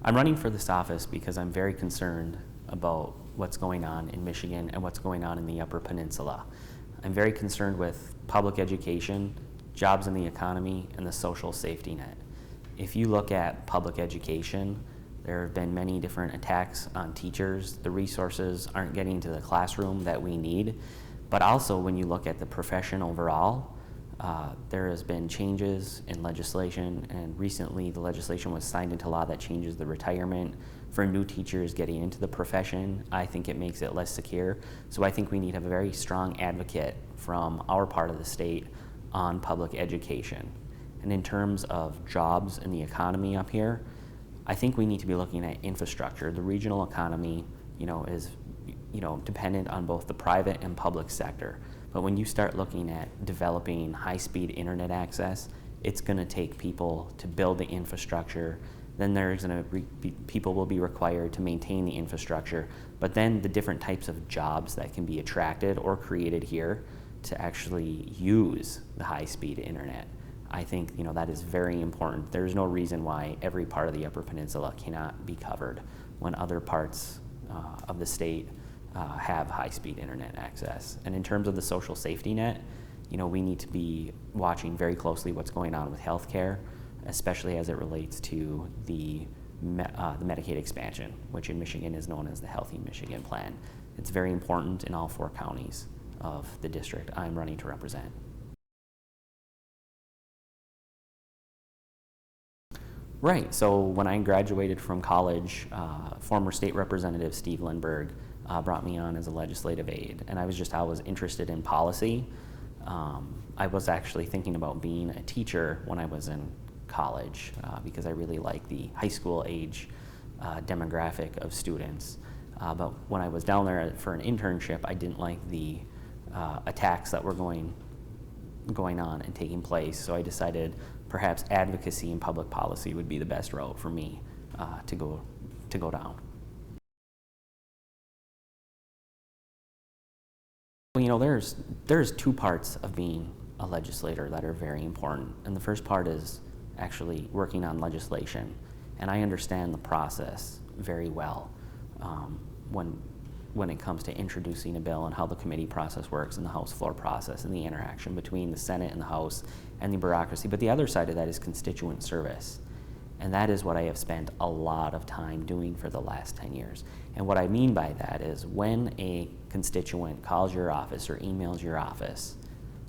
I'm running for this office because I'm very concerned about what's going on in Michigan and what's going on in the Upper Peninsula. I'm very concerned with public education, jobs in the economy, and the social safety net. If you look at public education, there have been many different attacks on teachers. The resources aren't getting to the classroom that we need. But also when you look at the profession overall, there has been changes in legislation, and recently the legislation was signed into law that changes the retirement for new teachers getting into the profession. I think it makes it less secure. So I think we need to have a very strong advocate from our part of the state on public education. And in terms of jobs in the economy up here, I think we need to be looking at infrastructure. The regional economy, is dependent on both the private and public sector. But when you start looking at developing high-speed internet access, it's going to take people to build the infrastructure. Then people will be required to maintain the infrastructure. But then the different types of jobs that can be attracted or created here to actually use the high-speed internet, I think that is very important. There's no reason why every part of the Upper Peninsula cannot be covered when other parts of the state have high-speed internet access. And in terms of the social safety net, we need to be watching very closely what's going on with healthcare, especially as it relates to the Medicaid expansion, which in Michigan is known as the Healthy Michigan Plan. It's very important in all 4 counties of the district I'm running to represent. Right, so when I graduated from college, former state representative Steve Lindbergh brought me on as a legislative aide, and I was interested in policy. I was actually thinking about being a teacher when I was in college because I really like the high school age demographic of students. But when I was down there for an internship, I didn't like the attacks that were going on and taking place, so I decided perhaps advocacy and public policy would be the best route for me to go down. There's 2 parts of being a legislator that are very important, and the first part is actually working on legislation, and I understand the process very well when it comes to introducing a bill and how the committee process works and the House floor process and the interaction between the Senate and the House and the bureaucracy. But the other side of that is constituent service. And that is what I have spent a lot of time doing for the last 10 years. And what I mean by that is when a constituent calls your office or emails your office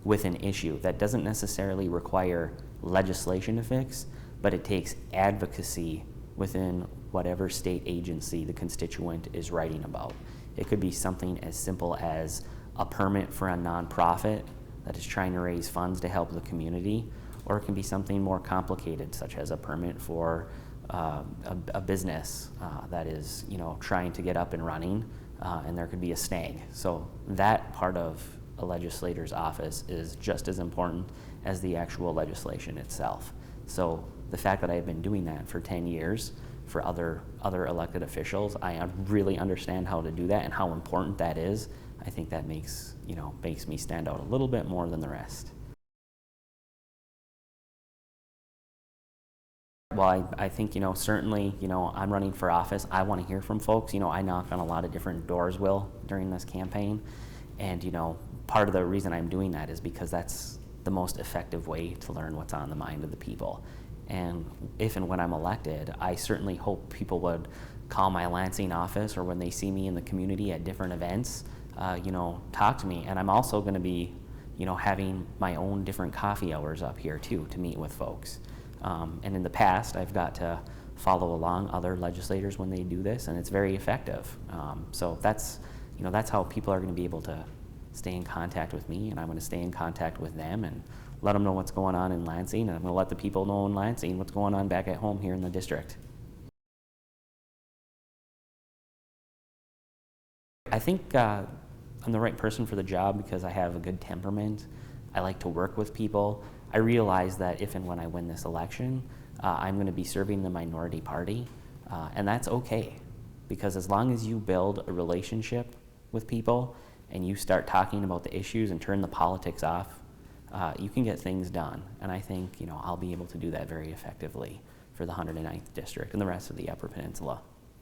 with an issue that doesn't necessarily require legislation to fix, but it takes advocacy within whatever state agency the constituent is writing about. It could be something as simple as a permit for a nonprofit that is trying to raise funds to help the community, or it can be something more complicated, such as a permit for a business that is trying to get up and running, and there could be a snag. So that part of a legislator's office is just as important as the actual legislation itself. So the fact that I've been doing that for 10 years for other elected officials, I really understand how to do that and how important that is. I think that makes me stand out a little bit more than the rest. Well, I think, certainly, I'm running for office. I want to hear from folks. I knock on a lot of different doors, during this campaign. And, part of the reason I'm doing that is because that's the most effective way to learn what's on the mind of the people. And if and when I'm elected, I certainly hope people would call my Lansing office, or when they see me in the community at different events, talk to me. And I'm also going to be, having my own different coffee hours up here too to meet with folks. And in the past, I've got to follow along other legislators when they do this, and it's very effective. So that's how people are going to be able to stay in contact with me, and I'm going to stay in contact with them and let them know what's going on in Lansing, and I'm going to let the people know in Lansing what's going on back at home here in the district. I think I'm the right person for the job because I have a good temperament. I like to work with people. I realize that if and when I win this election, I'm going to be serving the minority party, and that's okay, because as long as you build a relationship with people and you start talking about the issues and turn the politics off, you can get things done. And I think, I'll be able to do that very effectively for the 109th District and the rest of the Upper Peninsula.